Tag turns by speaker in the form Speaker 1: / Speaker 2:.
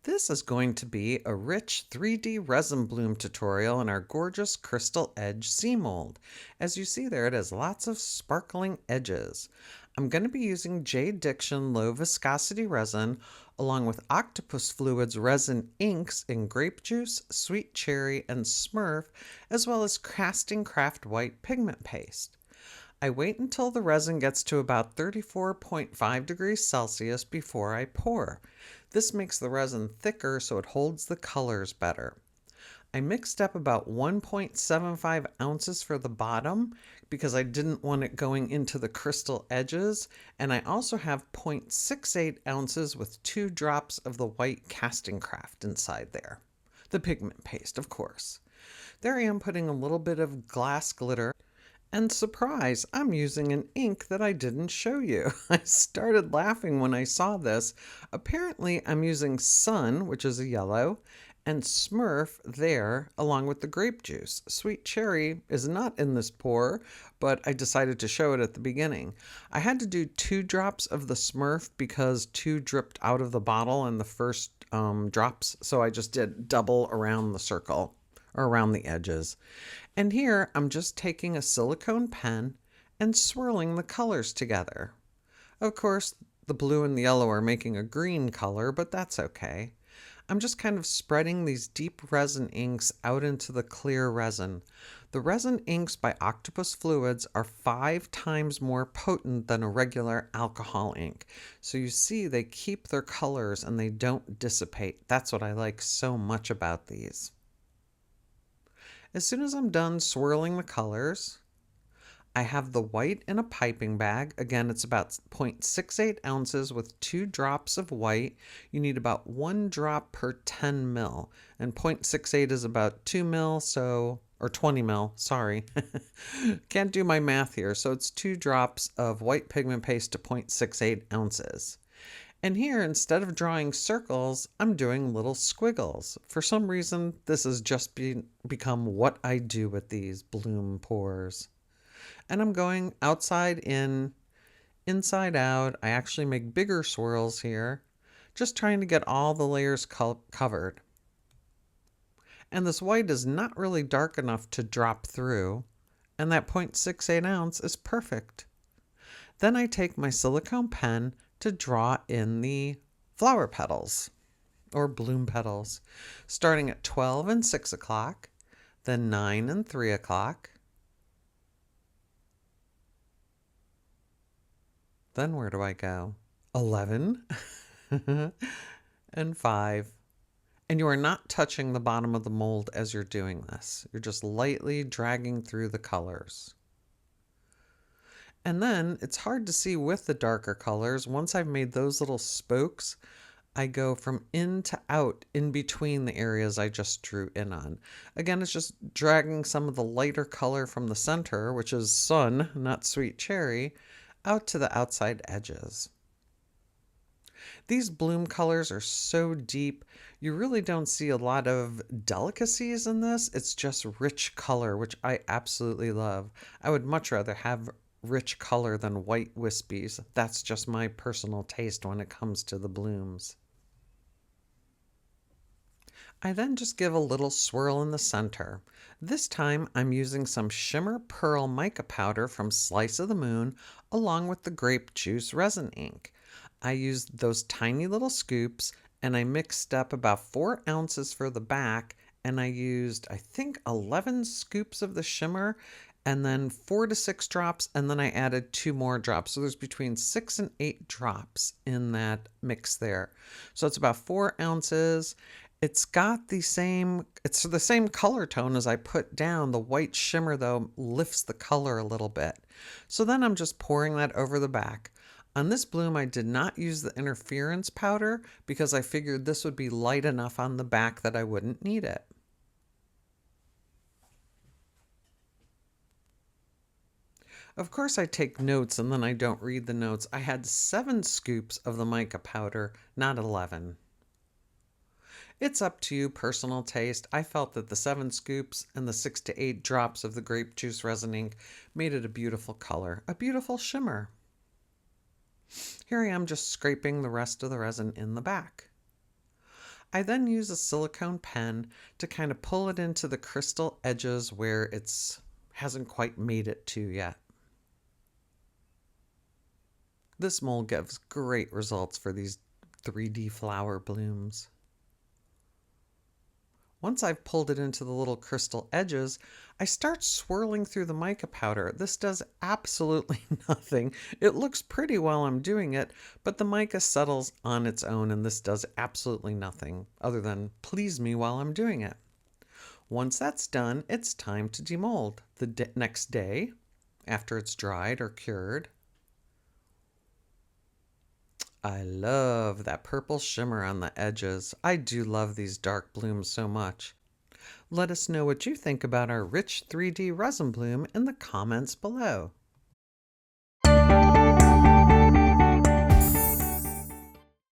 Speaker 1: This is going to be a rich 3D resin bloom tutorial in our gorgeous crystal edge sea mold. As you see there, it has lots of sparkling edges. I'm going to be using JDiction low viscosity resin along with Octopus Fluids resin inks in grape juice, sweet cherry, and Smurf, as well as Castin craft white pigment paste. I wait until the resin gets to about 34.5 degrees Celsius before I pour. This makes the resin thicker so it holds the colors better. I mixed up about 1.75 ounces for the bottom because I didn't want it going into the crystal edges, and I also have 0.68 ounces with 2 drops of the white casting craft inside there. The pigment paste, of course. There I am putting a little bit of glass glitter. And surprise, I'm using an ink that I didn't show you. I started laughing when I saw this. Apparently, I'm using Sun, which is a yellow, and Smurf there, along with the grape juice. Sweet cherry is not in this pour, but I decided to show it at the beginning. I had to do 2 drops of the Smurf because 2 dripped out of the bottle in the first drops, so I just did double around the circle, or around the edges. And here I'm just taking a silicone pen and swirling the colors together. Of course, the blue and the yellow are making a green color, but that's okay. I'm just kind of spreading these deep resin inks out into the clear resin. The resin inks by Octopus Fluids are 5 times more potent than a regular alcohol ink. So you see they keep their colors and they don't dissipate. That's what I like so much about these. As soon as I'm done swirling the colors, I have the white in a piping bag. Again, it's about 0.68 ounces with 2 drops of white. You need about 1 drop per 10 mil. And 0.68 is about 2 mil, or 20 mil, sorry. Can't do my math here. So it's 2 drops of white pigment paste to 0.68 ounces. And here, instead of drawing circles, I'm doing little squiggles. For some reason, this has just become what I do with these bloom pours. And I'm going outside in, inside out. I actually make bigger swirls here, just trying to get all the layers covered. And this white is not really dark enough to drop through, and that 0.68 ounce is perfect. Then I take my silicone pen to draw in the flower petals or bloom petals, starting at 12 and 6 o'clock, then 9 and 3 o'clock. Then where do I go? 11 and 5. And you are not touching the bottom of the mold as you're doing this. You're just lightly dragging through the colors. And then it's hard to see with the darker colors. Once I've made those little spokes, I go from in to out in between the areas I just drew in on. Again, it's just dragging some of the lighter color from the center, which is sun, not sweet cherry, out to the outside edges. These bloom colors are so deep, you really don't see a lot of delicacies in this. It's just rich color, which I absolutely love. I would much rather have rich color than white wispies. That's just my personal taste when it comes to the blooms. I then just give a little swirl in the center. This time I'm using some Shimmer Pearl Mica powder from Slice of the Moon along with the grape juice resin ink. I used those tiny little scoops and I mixed up about 4 ounces for the back, and I used, I think, 11 scoops of the shimmer and then 4 to 6 drops, and then I added 2 more drops. So there's between 6 and 8 drops in that mix there. So it's about 4 ounces. It's got the same color tone as I put down. The white shimmer, though, lifts the color a little bit. So then I'm just pouring that over the back. On this bloom, I did not use the interference powder because I figured this would be light enough on the back that I wouldn't need it. Of course, I take notes and then I don't read the notes. I had 7 scoops of the mica powder, not 11. It's up to you, personal taste. I felt that the 7 scoops and the 6 to 8 drops of the grape juice resin ink made it a beautiful color, a beautiful shimmer. Here I am just scraping the rest of the resin in the back. I then use a silicone pen to kind of pull it into the crystal edges where it's hasn't quite made it to yet. This mold gives great results for these 3D flower blooms. Once I've pulled it into the little crystal edges, I start swirling through the mica powder. This does absolutely nothing. It looks pretty while I'm doing it, but the mica settles on its own and this does absolutely nothing other than please me while I'm doing it. Once that's done, it's time to demold. The next day, after it's dried or cured, I love that purple shimmer on the edges. I do love these dark blooms so much. Let us know what you think about our rich 3D resin bloom in the comments below.